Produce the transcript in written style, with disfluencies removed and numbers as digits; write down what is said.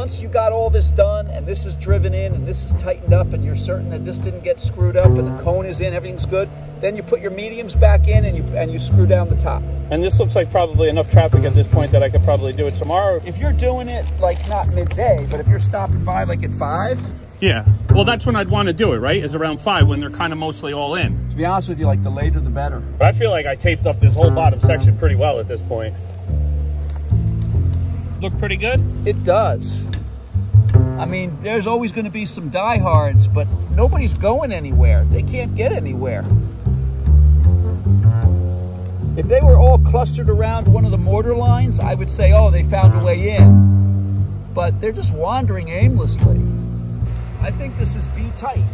once you got all this done and this is driven in and this is tightened up and you're certain that this didn't get screwed up and the cone is in, everything's good, then you put your mediums back in and you screw down the top. And this looks like probably enough traffic at this point that I could probably do it tomorrow. If you're doing it like not midday, but if you're stopping by like at 5. Yeah, well that's when I'd want to do it, right? Is around 5 when they're kind of mostly all in. To be honest with you, like the later the better. But I feel like I taped up this whole bottom section pretty well at this point. Look pretty good? It does. I mean, there's always going to be some diehards, but nobody's going anywhere. They can't get anywhere. If they were all clustered around one of the mortar lines, I would say, oh, they found a way in. But they're just wandering aimlessly. I think this is B tight.